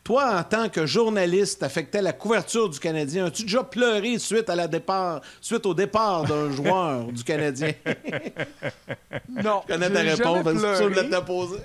Toi, en tant que journaliste, t'affectais la couverture du Canadien. As-tu déjà pleuré suite au départ d'un joueur du Canadien? Non, je connais ta réponse, parce que je voulais te poser.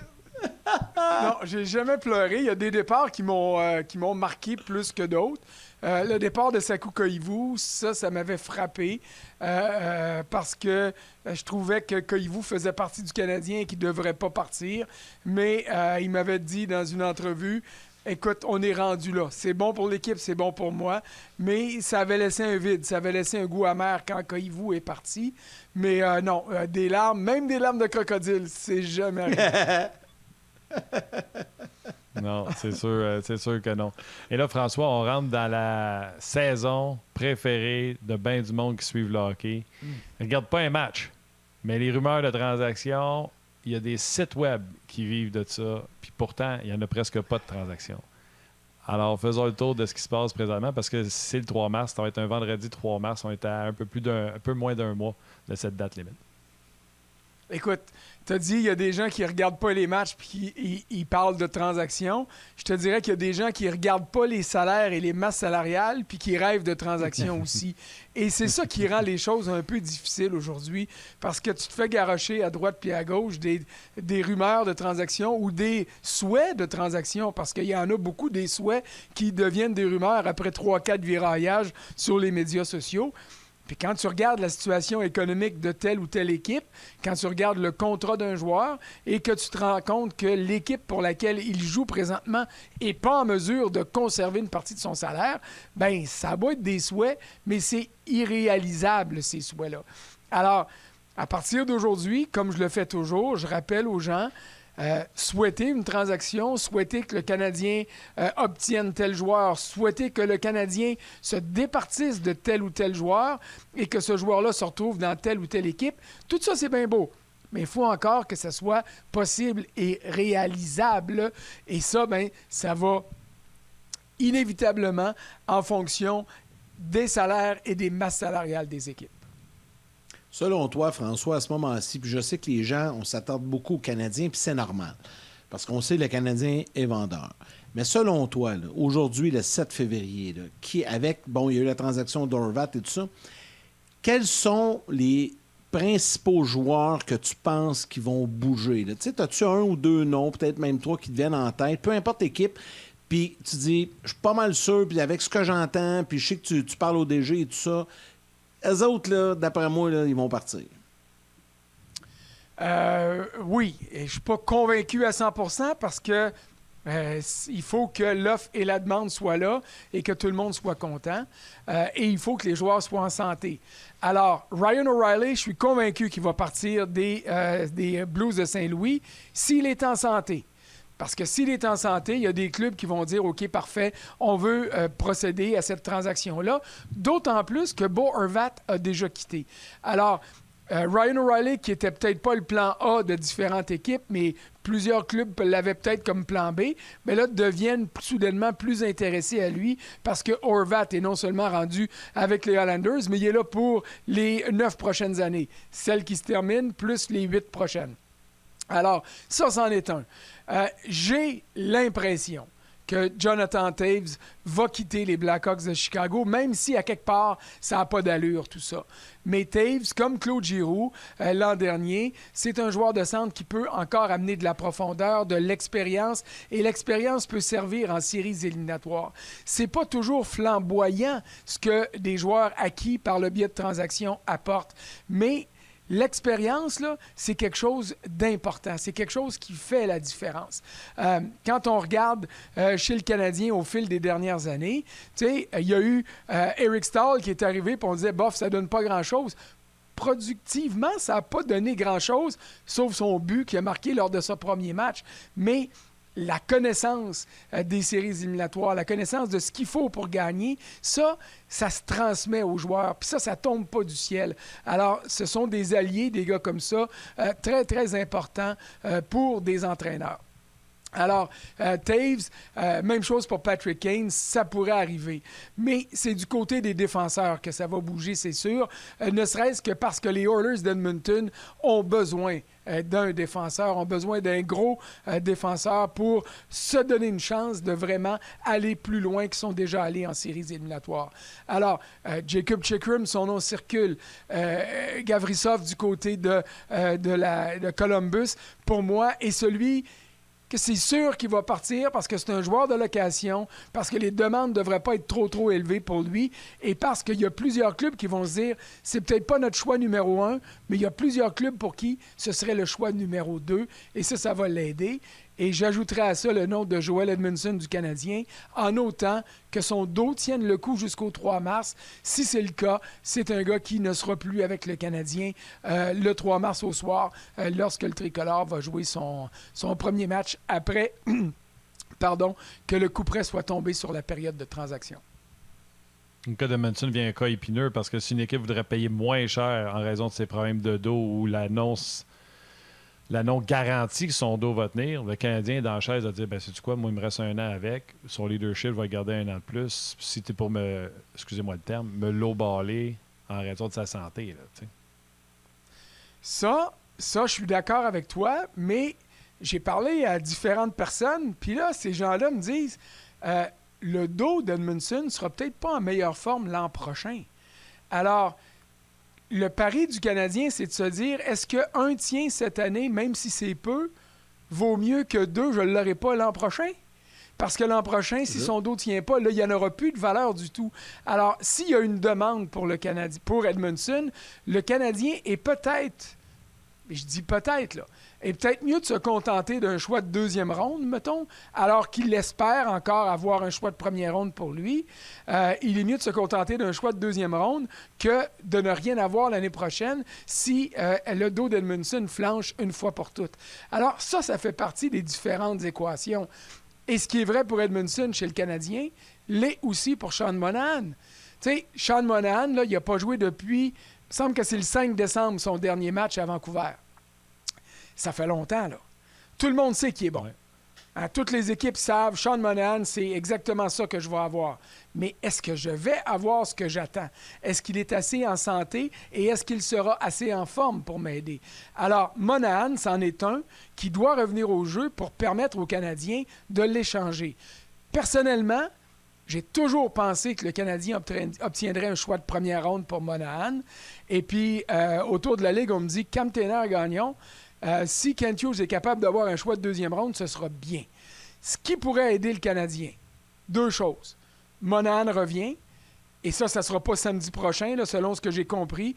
Non, j'ai jamais pleuré. Il y a des départs qui m'ont marqué plus que d'autres. Le départ de Saku Koivu, ça m'avait frappé parce que je trouvais que Koivu faisait partie du Canadien et qu'il ne devrait pas partir. Mais il m'avait dit dans une entrevue, écoute, on est rendu là. C'est bon pour l'équipe, c'est bon pour moi. Mais ça avait laissé un vide, ça avait laissé un goût amer quand Koivu est parti. Mais non, des larmes, même des larmes de crocodile, c'est jamais arrivé. Non, c'est sûr que non. Et là, François, on rentre dans la saison préférée de bien du monde qui suivent le hockey. Regarde pas un match, mais les rumeurs de transactions, il y a des sites web qui vivent de ça, puis pourtant, il n'y en a presque pas de transactions. Alors, faisons le tour de ce qui se passe présentement, parce que c'est le 3 mars, ça va être un vendredi 3 mars, on est à un peu moins d'un mois de cette date limite. Écoute, tu as dit il y a des gens qui ne regardent pas les matchs puis ils parlent de transactions. Je te dirais qu'il y a des gens qui ne regardent pas les salaires et les masses salariales puis qui rêvent de transactions aussi. Et c'est ça qui rend les choses un peu difficiles aujourd'hui parce que tu te fais garrocher à droite puis à gauche des rumeurs de transactions ou des souhaits de transactions parce qu'il y en a beaucoup des souhaits qui deviennent des rumeurs après 3-4 viraillages sur les médias sociaux. Puis quand tu regardes la situation économique de telle ou telle équipe, quand tu regardes le contrat d'un joueur et que tu te rends compte que l'équipe pour laquelle il joue présentement n'est pas en mesure de conserver une partie de son salaire, bien, ça va être des souhaits, mais c'est irréalisable, ces souhaits-là. Alors, à partir d'aujourd'hui, comme je le fais toujours, je rappelle aux gens, souhaiter une transaction, souhaiter que le Canadien obtienne tel joueur, souhaiter que le Canadien se départisse de tel ou tel joueur et que ce joueur-là se retrouve dans telle ou telle équipe, tout ça, c'est bien beau. Mais il faut encore que ça soit possible et réalisable. Et ça, bien, ça va inévitablement en fonction des salaires et des masses salariales des équipes. Selon toi, François, à ce moment-ci, puis je sais que les gens, on s'attarde beaucoup aux Canadiens, puis c'est normal, parce qu'on sait que le Canadien est vendeur. Mais selon toi, là, aujourd'hui, le 7 février, là, il y a eu la transaction d'Horvat et tout ça, quels sont les principaux joueurs que tu penses qui vont bouger? Tu sais, as-tu un ou deux noms, peut-être même trois, qui te viennent en tête, peu importe l'équipe, puis tu dis, je suis pas mal sûr, puis avec ce que j'entends, puis je sais que tu parles au DG et tout ça, eux autres, là, d'après moi, là, ils vont partir. Oui, et je ne suis pas convaincu à 100% parce que il faut que l'offre et la demande soient là et que tout le monde soit content. Et il faut que les joueurs soient en santé. Alors, Ryan O'Reilly, je suis convaincu qu'il va partir des Blues de Saint-Louis s'il est en santé. Parce que s'il est en santé, il y a des clubs qui vont dire « OK, parfait, on veut procéder à cette transaction-là ». D'autant plus que Bo Horvat a déjà quitté. Alors, Ryan O'Reilly, qui était peut-être pas le plan A de différentes équipes, mais plusieurs clubs l'avaient peut-être comme plan B, mais là, deviennent soudainement plus intéressés à lui parce que Horvat est non seulement rendu avec les Islanders, mais il est là pour les 9 prochaines années. Celles qui se terminent, plus les 8 prochaines. Alors, ça, c'en est un. J'ai l'impression que Jonathan Toews va quitter les Blackhawks de Chicago, même si, à quelque part, ça n'a pas d'allure, tout ça. Mais Toews, comme Claude Giroux l'an dernier, c'est un joueur de centre qui peut encore amener de la profondeur, de l'expérience, et l'expérience peut servir en séries éliminatoires. C'est pas toujours flamboyant ce que des joueurs acquis par le biais de transactions apportent, mais l'expérience, là, c'est quelque chose d'important. C'est quelque chose qui fait la différence. Quand on regarde chez le Canadien au fil des dernières années, tu sais, il y a eu Eric Staal qui est arrivé et on disait, bof, ça donne pas grand-chose. Productivement, ça n'a pas donné grand-chose, sauf son but qu'il a marqué lors de son premier match. Mais la connaissance des séries éliminatoires, la connaissance de ce qu'il faut pour gagner, ça se transmet aux joueurs. Puis ça tombe pas du ciel. Alors, ce sont des alliés, des gars comme ça, très, très importants pour des entraîneurs. Alors, Taves, même chose pour Patrick Kane, ça pourrait arriver. Mais c'est du côté des défenseurs que ça va bouger, c'est sûr. Ne serait-ce que parce que les Oilers d'Edmonton ont besoin d'un défenseur, ont besoin d'un gros défenseur pour se donner une chance de vraiment aller plus loin qu'ils sont déjà allés en séries éliminatoires. Alors, Jacob Chychrun, son nom circule. Gavrisov du côté de Columbus, pour moi, est celui que c'est sûr qu'il va partir parce que c'est un joueur de location, parce que les demandes ne devraient pas être trop élevées pour lui et parce qu'il y a plusieurs clubs qui vont se dire c'est peut-être pas notre choix numéro 1, mais il y a plusieurs clubs pour qui ce serait le choix numéro 2 et ça va l'aider. Et j'ajouterai à ça le nom de Joel Edmondson du Canadien, en autant que son dos tienne le coup jusqu'au 3 mars. Si c'est le cas, c'est un gars qui ne sera plus avec le Canadien le 3 mars au soir, lorsque le Tricolore va jouer son premier match après que le couperet soit tombé sur la période de transaction. Le cas d'Edmondson vient un cas épineux parce que si une équipe voudrait payer moins cher en raison de ses problèmes de dos ou l'annonce garantie que son dos va tenir, le Canadien dans la chaise va dire sais-tu quoi, moi il me reste un an avec, son leadership va garder un an de plus. Si t'es pour excusez-moi le terme, me lowballer en raison de sa santé. Là, t'sais. Ça, je suis d'accord avec toi, mais j'ai parlé à différentes personnes, puis là, ces gens-là me disent le dos d'Edmondson sera peut-être pas en meilleure forme l'an prochain. Alors, le pari du Canadien, c'est de se dire, est-ce qu'un tient cette année, même si c'est peu, vaut mieux que 2, je ne l'aurai pas l'an prochain? Parce que l'an prochain, si son dos ne tient pas, là, il n'y en aura plus de valeur du tout. Alors, s'il y a une demande pour Edmondson, le Canadien est peut-être, je dis peut-être, là, est peut-être mieux de se contenter d'un choix de deuxième ronde, mettons, alors qu'il espère encore avoir un choix de première ronde pour lui. Il est mieux de se contenter d'un choix de deuxième ronde que de ne rien avoir l'année prochaine si le dos d'Edmondson flanche une fois pour toutes. Alors ça fait partie des différentes équations. Et ce qui est vrai pour Edmondson chez le Canadien, l'est aussi pour Sean Monahan. Tu sais, Sean Monahan, là, il n'a pas joué depuis, il me semble que c'est le 5 décembre, son dernier match à Vancouver. Ça fait longtemps, là. Tout le monde sait qu'il est bon. Ouais. Hein, toutes les équipes savent, Sean Monahan, c'est exactement ça que je vais avoir. Mais est-ce que je vais avoir ce que j'attends? Est-ce qu'il est assez en santé et est-ce qu'il sera assez en forme pour m'aider? Alors, Monahan, c'en est un qui doit revenir au jeu pour permettre aux Canadiens de l'échanger. Personnellement, j'ai toujours pensé que le Canadien obtiendrait un choix de première ronde pour Monahan. Et puis, autour de la Ligue, on me dit, Cam Taylor-Gagnon, si Kent Hughes est capable d'avoir un choix de deuxième ronde, ce sera bien. Ce qui pourrait aider le Canadien, 2 choses. Monahan revient, et ça ne sera pas samedi prochain, là, selon ce que j'ai compris.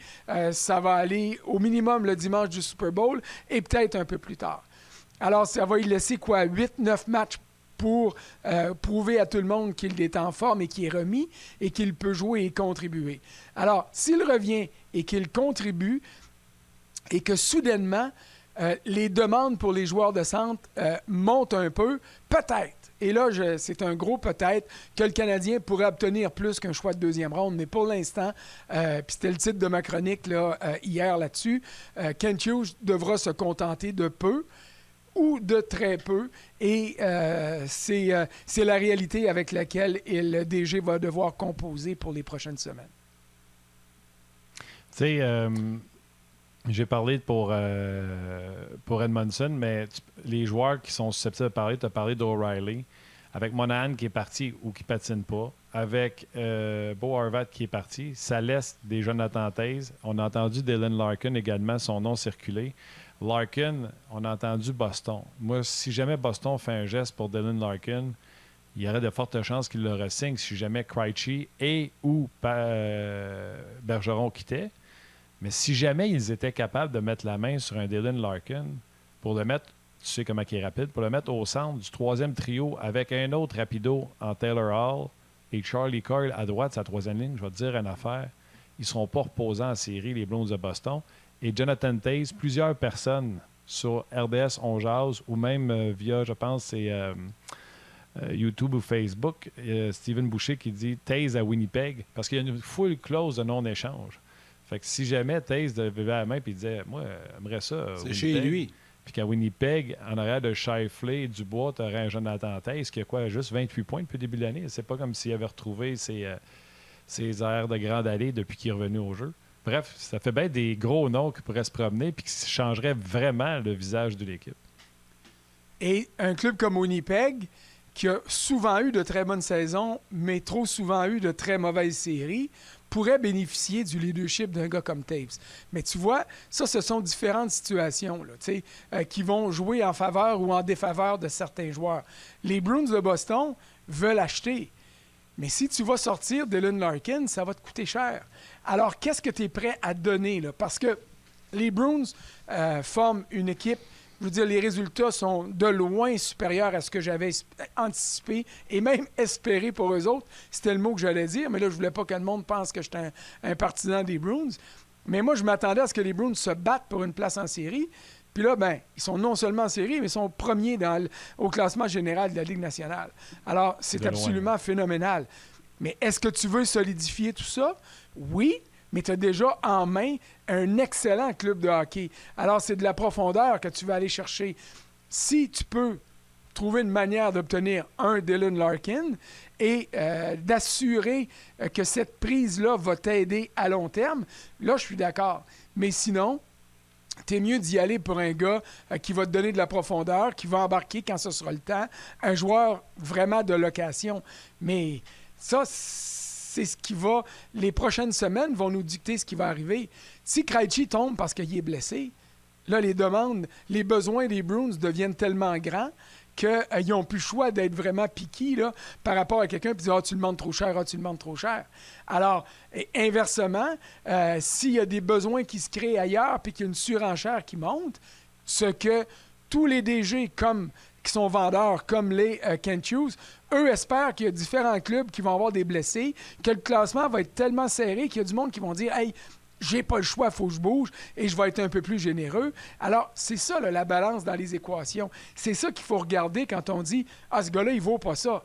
Ça va aller au minimum le dimanche du Super Bowl et peut-être un peu plus tard. Alors, ça va y laisser 8-9 matchs pour prouver à tout le monde qu'il est en forme et qu'il est remis et qu'il peut jouer et contribuer. Alors, s'il revient et qu'il contribue et que soudainement, les demandes pour les joueurs de centre montent un peu, peut-être. Et là, c'est un gros peut-être que le Canadien pourrait obtenir plus qu'un choix de deuxième ronde. Mais pour l'instant, puis c'était le titre de ma chronique là, hier là-dessus, Kent Hughes devra se contenter de peu ou de très peu. Et c'est la réalité avec laquelle le DG va devoir composer pour les prochaines semaines. Tu sais... J'ai parlé pour Edmondson, mais les joueurs qui sont susceptibles de parler, tu as parlé d'O'Reilly, avec Monahan qui est parti ou qui patine pas, avec Bo Horvat qui est parti, ça laisse des Jonathan Toews. On a entendu Dylan Larkin également, son nom circuler. Larkin, on a entendu Boston. Moi, si jamais Boston fait un geste pour Dylan Larkin, il y aurait de fortes chances qu'il le re-signe si jamais Krejci et ou Bergeron quittaient. Mais si jamais ils étaient capables de mettre la main sur un Dylan Larkin pour le mettre, tu sais comment il est rapide, pour le mettre au centre du troisième trio avec un autre rapido en Taylor Hall et Charlie Coyle à droite, sa troisième ligne, je vais te dire une affaire, ils ne seront pas reposants en série, les Blues de Boston. Et Jonathan Toews, plusieurs personnes sur RDS On Jase ou même via, je pense, c'est YouTube ou Facebook, Steven Boucher qui dit Toews à Winnipeg parce qu'il y a une full clause de non-échange. Fait que si jamais Toews levait la main et disait « Moi, j'aimerais ça. » C'est chez lui. Puis qu'à Winnipeg, en arrière de Scheifele et Dubois, tu aurais un Jonathan Toews qui a quoi, juste 28 points depuis le début de l'année. C'est pas comme s'il avait retrouvé ses airs de grande allée depuis qu'il est revenu au jeu. Bref, ça fait bien des gros noms qui pourraient se promener puis qui changeraient vraiment le visage de l'équipe. Et un club comme Winnipeg, qui a souvent eu de très bonnes saisons, mais trop souvent eu de très mauvaises séries, pourrait bénéficier du leadership d'un gars comme Toews. Mais tu vois, ça, ce sont différentes situations là, qui vont jouer en faveur ou en défaveur de certains joueurs. Les Bruins de Boston veulent acheter. Mais si tu vas sortir Dylan Larkin, ça va te coûter cher. Alors, qu'est-ce que tu es prêt à donner, là? Parce que les Bruins forment une équipe, je veux dire, les résultats sont de loin supérieurs à ce que j'avais anticipé et même espéré pour eux autres. C'était le mot que j'allais dire, mais là, je voulais pas que le monde pense que j'étais un partisan des Bruins. Mais moi, je m'attendais à ce que les Bruins se battent pour une place en série. Puis là, ben, ils sont non seulement en série, mais ils sont premiers au classement général de la Ligue nationale. Alors, c'est absolument phénoménal. Mais est-ce que tu veux solidifier tout ça? Oui, mais tu as déjà en main un excellent club de hockey. Alors, c'est de la profondeur que tu vas aller chercher. Si tu peux trouver une manière d'obtenir un Dylan Larkin et d'assurer que cette prise-là va t'aider à long terme, là, je suis d'accord. Mais sinon, t'es mieux d'y aller pour un gars qui va te donner de la profondeur, qui va embarquer quand ce sera le temps, un joueur vraiment de location. Mais ça, c'est ce qui va... Les prochaines semaines vont nous dicter ce qui va arriver. Si Krejci tombe parce qu'il est blessé, là, les demandes, les besoins des Bruins deviennent tellement grands qu'ils n'ont plus le choix d'être vraiment piqués là, par rapport à quelqu'un et de dire « Ah, tu le demandes trop cher, ah, tu le demandes trop cher. » Alors, inversement, s'il y a des besoins qui se créent ailleurs puis qu'il y a une surenchère qui monte, ce que tous les DG qui sont vendeurs, comme les Kent Hughes, eux espèrent qu'il y a différents clubs qui vont avoir des blessés, que le classement va être tellement serré qu'il y a du monde qui vont dire « Hey, j'ai pas le choix, il faut que je bouge et je vais être un peu plus généreux. » Alors, c'est ça, là, la balance dans les équations. C'est ça qu'il faut regarder quand on dit « Ah, ce gars-là, il vaut pas ça. »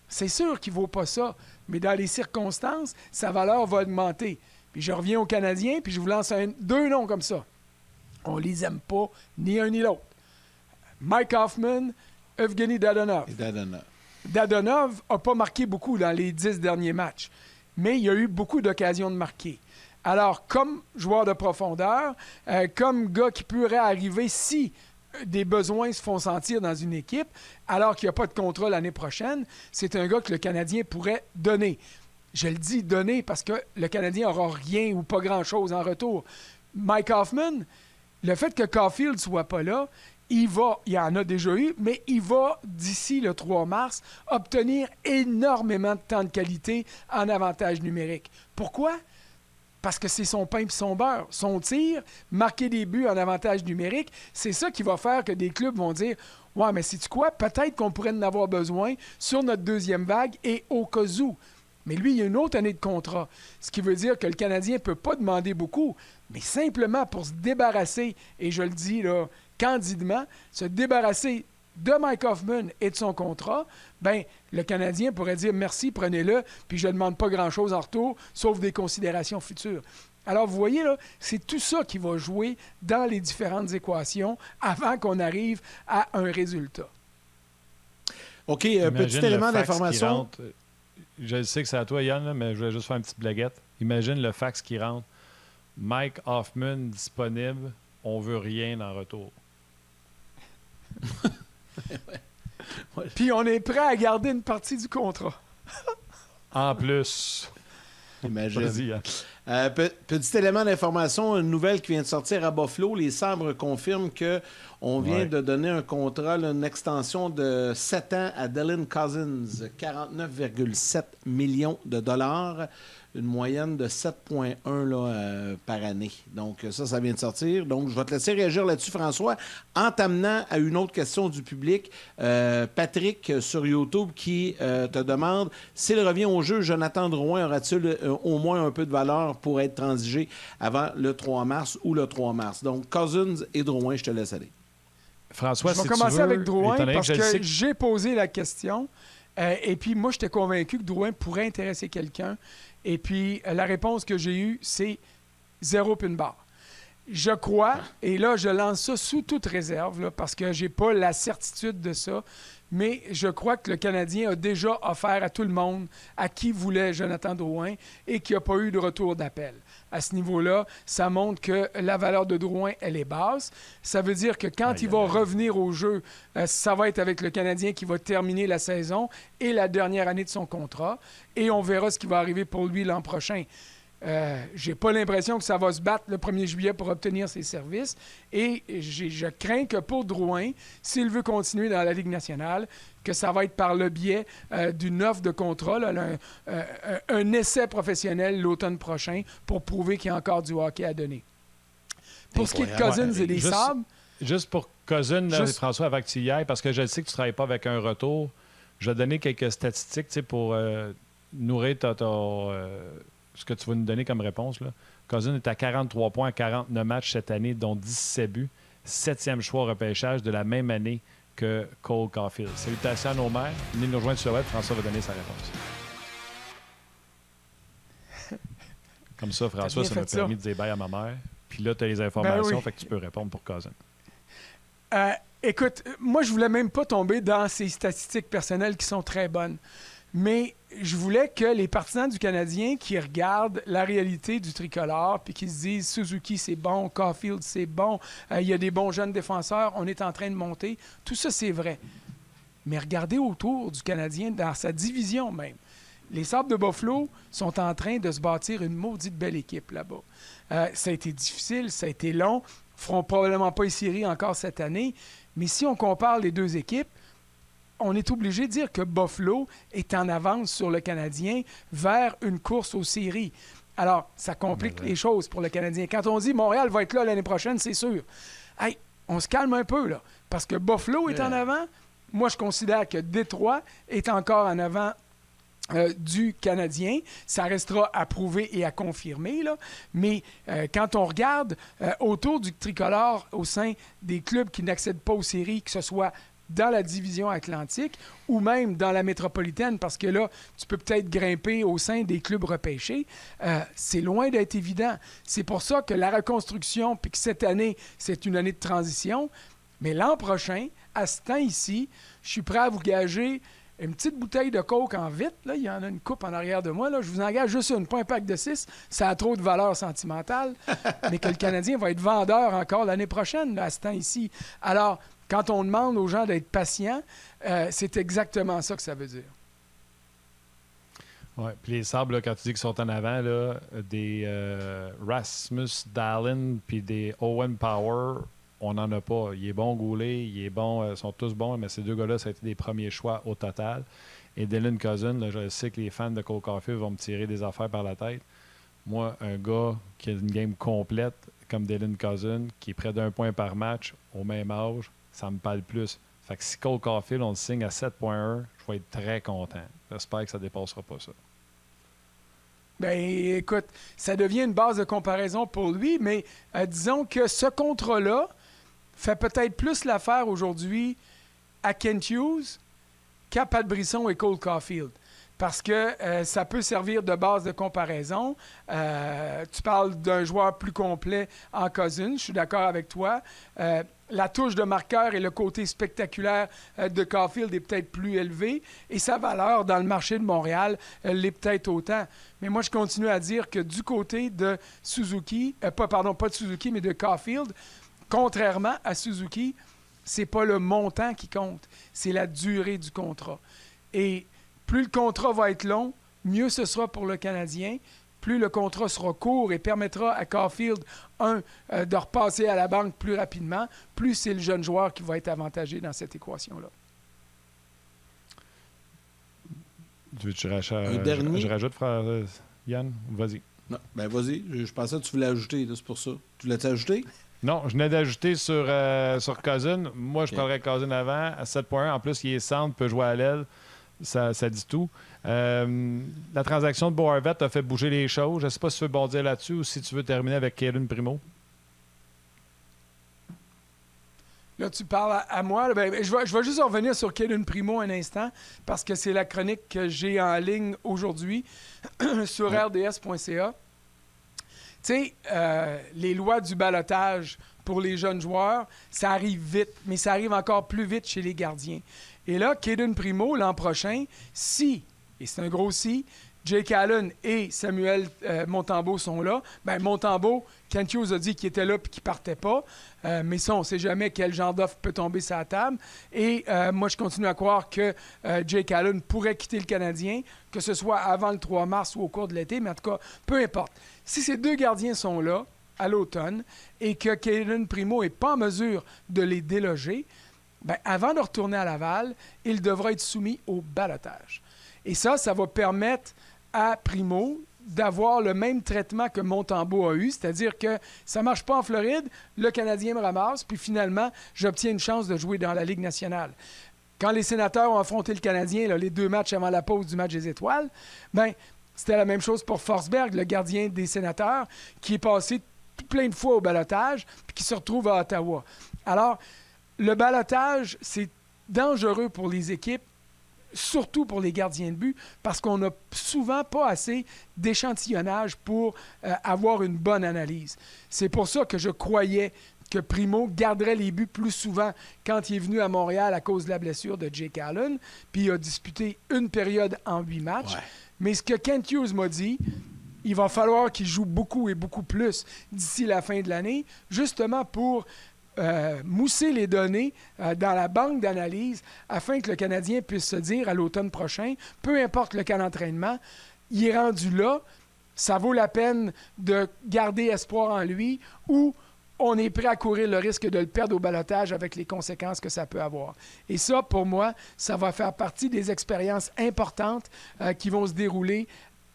C'est sûr qu'il vaut pas ça, mais dans les circonstances, sa valeur va augmenter. Puis je reviens aux Canadiens, puis je vous lance deux noms comme ça. On les aime pas, ni un ni l'autre. Mike Hoffman, Evgeny Dadonov. Dadonov n'a pas marqué beaucoup dans les 10 derniers matchs, mais il a eu beaucoup d'occasions de marquer. Alors, comme joueur de profondeur, comme gars qui pourrait arriver si des besoins se font sentir dans une équipe, alors qu'il n'y a pas de contrat l'année prochaine, c'est un gars que le Canadien pourrait donner. Je le dis donner parce que le Canadien n'aura rien ou pas grand-chose en retour. Mike Hoffman, le fait que Caulfield ne soit pas là, il y en a déjà eu, mais il va, d'ici le 3 mars, obtenir énormément de temps de qualité en avantage numérique. Pourquoi? Parce que c'est son pain et son beurre. Son tir, marquer des buts en avantage numérique, c'est ça qui va faire que des clubs vont dire « Ouais, mais sais-tu quoi? Peut-être qu'on pourrait en avoir besoin sur notre deuxième vague et au cas où. » Mais lui, il y a une autre année de contrat. Ce qui veut dire que le Canadien ne peut pas demander beaucoup, mais simplement pour se débarrasser, et je le dis là candidement, se débarrasser de Mike Hoffman et de son contrat, bien, le Canadien pourrait dire « Merci, prenez-le, puis je ne demande pas grand-chose en retour, sauf des considérations futures. » Alors, vous voyez, là, c'est tout ça qui va jouer dans les différentes équations avant qu'on arrive à un résultat. OK, petit élément d'information. Je sais que c'est à toi, Yann, là, mais je voulais juste faire une petite blaguette. Imagine le fax qui rentre. Mike Hoffman disponible, on veut rien en retour. Puis on est prêt à garder une partie du contrat. En plus. Imagine. Vas-y, hein. Petit élément d'information, une nouvelle qui vient de sortir à Buffalo. Les Sabres confirment qu'on vient de donner un contrat, une extension de 7 ans à Dylan Cousins, 49,7 millions de dollars, une moyenne de 7,1 par année. Donc ça vient de sortir. Donc je vais te laisser réagir là-dessus, François, en t'amenant à une autre question du public. Patrick sur YouTube qui te demande s'il revient au jeu, Jonathan Drouin aura-t-il au moins un peu de valeur pour être transigé avant le 3 mars ou le 3 mars? Donc Cousins et Drouin, je te laisse aller. François, je vais si commencer tu veux, avec Drouin parce que j'ai posé la question et puis moi, j'étais convaincu que Drouin pourrait intéresser quelqu'un. Et puis, la réponse que j'ai eue, c'est 0 puis une barre. Je crois, et là, je lance ça sous toute réserve, là, parce que j'ai pas la certitude de ça, mais je crois que le Canadien a déjà offert à tout le monde à qui voulait Jonathan Drouin et qu'il n'y a pas eu de retour d'appel. À ce niveau-là, ça montre que la valeur de Drouin, elle est basse. Ça veut dire que quand il va revenir au jeu, ça va être avec le Canadien qui va terminer la saison et la dernière année de son contrat, et on verra ce qui va arriver pour lui l'an prochain. J'ai pas l'impression que ça va se battre le 1er juillet pour obtenir ses services. Et je crains que pour Drouin, s'il veut continuer dans la Ligue nationale, que ça va être par le biais d'une offre de contrat, là, un essai professionnel l'automne prochain pour prouver qu'il y a encore du hockey à donner. Pour ce qui est de Cousins et des Sabres... Juste pour Cousins, François, avant que tu y ailles, parce que je sais que tu ne travailles pas avec un retour, je vais donner quelques statistiques pour nourrir ce que tu vas nous donner comme réponse. Là. Cousins est à 43 points à 49 matchs cette année, dont 17 buts. 7e choix au repêchage de la même année que Cole Caulfield. Salutations à nos mères. Venez nous rejoindre sur le web. François va donner sa réponse. Comme ça, François, ça m'a permis de dire bye à ma mère. Puis là, tu as les informations, fait que tu peux répondre pour Cousins. Écoute, moi, je voulais même pas tomber dans ces statistiques personnelles qui sont très bonnes. Mais je voulais que les partisans du Canadien qui regardent la réalité du tricolore puis qui se disent Suzuki, c'est bon, Caulfield, c'est bon, il y a des bons jeunes défenseurs, on est en train de monter. Tout ça, c'est vrai. Mais regardez autour du Canadien, dans sa division même. Les Sabres de Buffalo sont en train de se bâtir une maudite belle équipe là-bas. Ça a été difficile, ça a été long. Ils ne feront probablement pas les séries encore cette année. Mais si on compare les deux équipes, on est obligé de dire que Buffalo est en avance sur le Canadien vers une course aux séries. Alors, ça complique les choses pour le Canadien. Quand on dit Montréal va être là l'année prochaine, c'est sûr. Hey, on se calme un peu, là. Parce que Buffalo est en avant. Moi, je considère que Détroit est encore en avant du Canadien. Ça restera à prouver et à confirmer, là. Mais quand on regarde autour du tricolore au sein des clubs qui n'accèdent pas aux séries, que ce soit dans la division atlantique ou même dans la métropolitaine, parce que là, tu peux peut-être grimper au sein des clubs repêchés, c'est loin d'être évident. C'est pour ça que la reconstruction, puis que cette année, c'est une année de transition, mais l'an prochain, à ce temps ici, je suis prêt à vous gager une petite bouteille de coke en vitre. Là, il y en a une coupe en arrière de moi. Là. Je vous engage juste une, pas un pack de 6. Ça a trop de valeur sentimentale. Mais que le Canadien va être vendeur encore l'année prochaine, là, à ce temps ici. Alors, quand on demande aux gens d'être patients, c'est exactement ça que ça veut dire. Oui, puis les Sabres, là, quand tu dis qu'ils sont en avant, là, des Rasmus Dahlin puis des Owen Power, on n'en a pas. Il est bon Goulet, il est bon, ils sont tous bons, mais ces deux gars-là, ça a été des premiers choix au total. Et Dylan Cousin, là, je sais que les fans de Cole Caulfield vont me tirer des affaires par la tête. Moi, un gars qui a une game complète comme Dylan Cousin, qui est près d'1 point par match, au même âge, ça me parle plus. Fait que si Cole Caulfield, on le signe à 7.1, je vais être très content. J'espère que ça ne dépassera pas ça. Bien, écoute, ça devient une base de comparaison pour lui, mais disons que ce contrat-là fait peut-être plus l'affaire aujourd'hui à Kent Hughes qu'à Pat Brisson et Cole Caulfield. Parce que ça peut servir de base de comparaison. Tu parles d'un joueur plus complet en Cousins, je suis d'accord avec toi. La touche de marqueur et le côté spectaculaire de Caulfield est peut-être plus élevé et sa valeur dans le marché de Montréal l'est peut-être autant. Mais moi, je continue à dire que du côté de Suzuki, pas de Suzuki, mais de Caulfield, contrairement à Suzuki, c'est pas le montant qui compte, c'est la durée du contrat. Et plus le contrat va être long, mieux ce sera pour le Canadien. Plus le contrat sera court et permettra à Caulfield, de repasser à la banque plus rapidement, plus c'est le jeune joueur qui va être avantagé dans cette équation-là. Tu veux que je rajoute, frère Yann? Vas-y. Non, ben vas-y. Je pensais que tu voulais ajouter, c'est pour ça. Tu l'as-tu ajouté? Non, je venais d'ajouter sur Cousin. Moi, je parlerais Cousin avant, à 7.1. En plus, il est centre, peut jouer à l'aile. Ça dit tout. La transaction de Bo Horvat a fait bouger les choses. Je ne sais pas si tu veux bondir là-dessus ou si tu veux terminer avec Cayden Primo. Là, tu parles à moi. Ben, je vais juste revenir sur Cayden Primo un instant parce que c'est la chronique que j'ai en ligne aujourd'hui sur rds.ca. sais, les lois du ballottage pour les jeunes joueurs, ça arrive vite, mais ça arrive encore plus vite chez les gardiens. Et là, Caden Primo, l'an prochain, si, et c'est un gros si, Jake Allen et Samuel Montembeault sont là, bien, Montembeault, Kent Hughes a dit qu'il était là et qu'il ne partait pas. Mais ça, on ne sait jamais quel genre d'offre peut tomber sur la table. Et moi, je continue à croire que Jake Allen pourrait quitter le Canadien, que ce soit avant le 3 mars ou au cours de l'été, mais en tout cas, peu importe. Si ces deux gardiens sont là à l'automne et que Caden Primo n'est pas en mesure de les déloger, bien, avant de retourner à Laval, il devra être soumis au ballottage. Et ça va permettre à Primo d'avoir le même traitement que Montembeault a eu, c'est-à-dire que ça ne marche pas en Floride, le Canadien me ramasse, puis finalement, j'obtiens une chance de jouer dans la Ligue nationale. Quand les Sénateurs ont affronté le Canadien, là, les 2 matchs avant la pause du match des Étoiles, bien, c'était la même chose pour Forsberg, le gardien des Sénateurs, qui est passé plein de fois au ballottage, puis qui se retrouve à Ottawa. Alors, le ballottage, c'est dangereux pour les équipes, surtout pour les gardiens de but, parce qu'on n'a souvent pas assez d'échantillonnage pour avoir une bonne analyse. C'est pour ça que je croyais que Primo garderait les buts plus souvent quand il est venu à Montréal à cause de la blessure de Jake Allen, puis il a disputé une période en 8 matchs. Ouais. Mais ce que Kent Hughes m'a dit, il va falloir qu'il joue beaucoup et beaucoup plus d'ici la fin de l'année, justement pour mousser les données dans la banque d'analyse afin que le Canadien puisse se dire à l'automne prochain, peu importe le camp d'entraînement, il est rendu là, ça vaut la peine de garder espoir en lui ou on est prêt à courir le risque de le perdre au ballottage avec les conséquences que ça peut avoir. Et ça, pour moi, ça va faire partie des expériences importantes qui vont se dérouler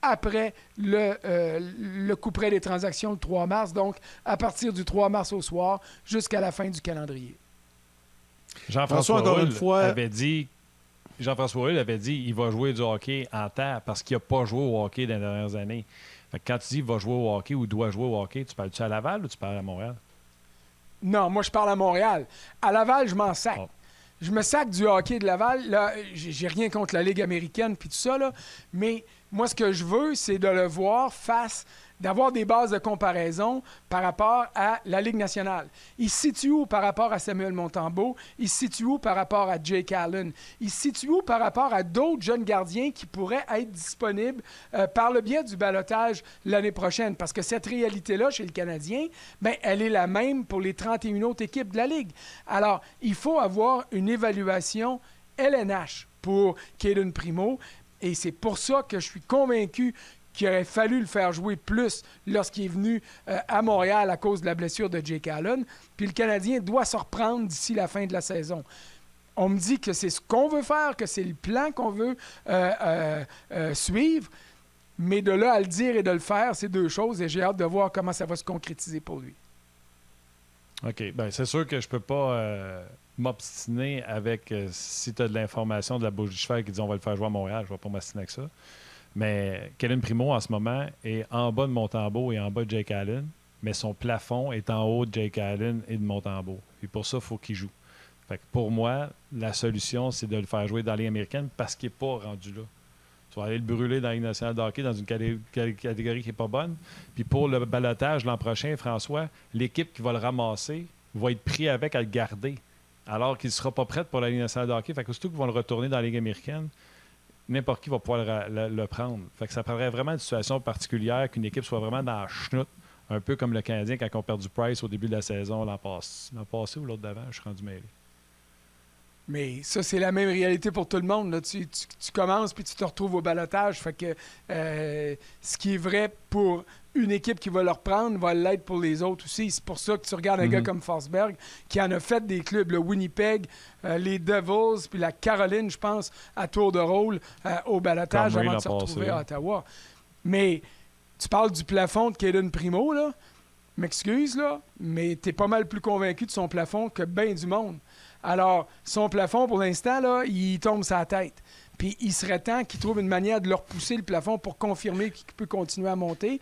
après le couperet des transactions le 3 mars, donc à partir du 3 mars au soir jusqu'à la fin du calendrier. Jean-François Hull avait dit qu'il va jouer du hockey en temps parce qu'il n'a pas joué au hockey dans les dernières années. Fait que quand tu dis qu'il va jouer au hockey ou doit jouer au hockey, tu parles-tu à Laval ou tu parles à Montréal? Non, moi je parle à Montréal. À Laval, je m'en sac. Oh. Je me sac du hockey de Laval. Là, j'ai rien contre la Ligue américaine puis tout ça, là, mais moi, ce que je veux, c'est de le voir d'avoir des bases de comparaison par rapport à la Ligue nationale. Il se situe où par rapport à Samuel Montembeault? Il se situe où par rapport à Jake Allen? Il se situe où par rapport à d'autres jeunes gardiens qui pourraient être disponibles par le biais du ballottage l'année prochaine? Parce que cette réalité-là, chez le Canadien, bien, elle est la même pour les 31 autres équipes de la Ligue. Alors, il faut avoir une évaluation LNH pour Caden Primo. Et c'est pour ça que je suis convaincu qu'il aurait fallu le faire jouer plus lorsqu'il est venu à Montréal à cause de la blessure de Jake Allen. Puis le Canadien doit se reprendre d'ici la fin de la saison. On me dit que c'est ce qu'on veut faire, que c'est le plan qu'on veut suivre. Mais de là à le dire et de le faire, c'est deux choses. Et j'ai hâte de voir comment ça va se concrétiser pour lui. OK. Bien, c'est sûr que je peux pas m'obstiner avec si tu as de l'information de la bouche du cheval qui dit on va le faire jouer à Montréal, je ne vais pas m'obstiner avec ça. Mais Caden Primo, en ce moment, est en bas de Montembeault et en bas de Jake Allen, mais son plafond est en haut de Jake Allen et de Montembeault. Et pour ça, il faut qu'il joue. Fait que pour moi, la solution, c'est de le faire jouer dans la Ligue américaine parce qu'il n'est pas rendu là. Tu vas aller le brûler dans la Ligue nationale de hockey dans une catégorie qui n'est pas bonne. Puis pour le ballottage l'an prochain, François, l'équipe qui va le ramasser va être pris avec à le garder, alors qu'il ne sera pas prêt pour la Ligue nationale de hockey. Fait que surtout qu'ils vont le retourner dans la Ligue américaine, n'importe qui va pouvoir le prendre. Fait que ça prendrait vraiment une situation particulière, qu'une équipe soit vraiment dans la chenoute, un peu comme le Canadien quand on perd du Price au début de la saison l'an passé ou l'autre d'avant, je suis rendu mêlé. Mais ça, c'est la même réalité pour tout le monde. Là. Tu commences puis tu te retrouves au ballottage. Fait que ce qui est vrai pour une équipe qui va le reprendre va l'être pour les autres aussi. C'est pour ça que tu regardes un gars comme Forsberg qui en a fait des clubs, le Winnipeg, les Devils, puis la Caroline, je pense, à tour de rôle au ballottage avant de se retrouver à Ottawa. Mais tu parles du plafond de Caden Primo, là. M'excuse, là, mais t'es pas mal plus convaincu de son plafond que bien du monde. Alors, son plafond, pour l'instant, là, il tombe sa tête. Puis il serait temps qu'il trouve une manière de le repousser, le plafond, pour confirmer qu'il peut continuer à monter.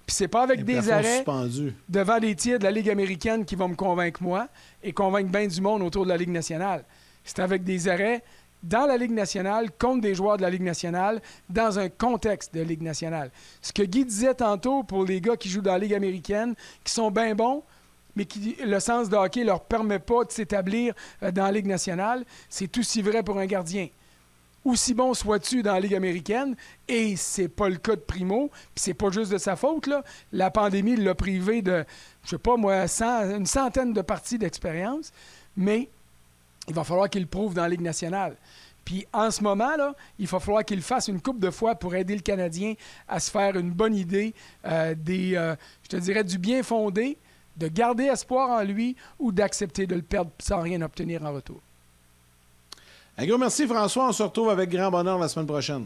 Puis c'est pas avec des arrêts suspendus devant des tirs de la Ligue américaine qui vont me convaincre moi et convaincre bien du monde autour de la Ligue nationale. C'est avec des arrêts dans la Ligue nationale contre des joueurs de la Ligue nationale dans un contexte de Ligue nationale. Ce que Guy disait tantôt pour les gars qui jouent dans la Ligue américaine, qui sont bien bons, mais qui le sens de hockey ne leur permet pas de s'établir dans la Ligue nationale, c'est aussi vrai pour un gardien. Aussi bon sois-tu dans la Ligue américaine, et c'est pas le cas de Primo, puis c'est pas juste de sa faute, là. La pandémie l'a privé de, je sais pas moi, une centaine de parties d'expérience, mais il va falloir qu'il le prouve dans la Ligue nationale. Puis en ce moment, là, il va falloir qu'il le fasse une couple de fois pour aider le Canadien à se faire une bonne idée je te dirais, du bien fondé, de garder espoir en lui ou d'accepter de le perdre sans rien obtenir en retour. Un gros merci, François. On se retrouve avec grand bonheur la semaine prochaine.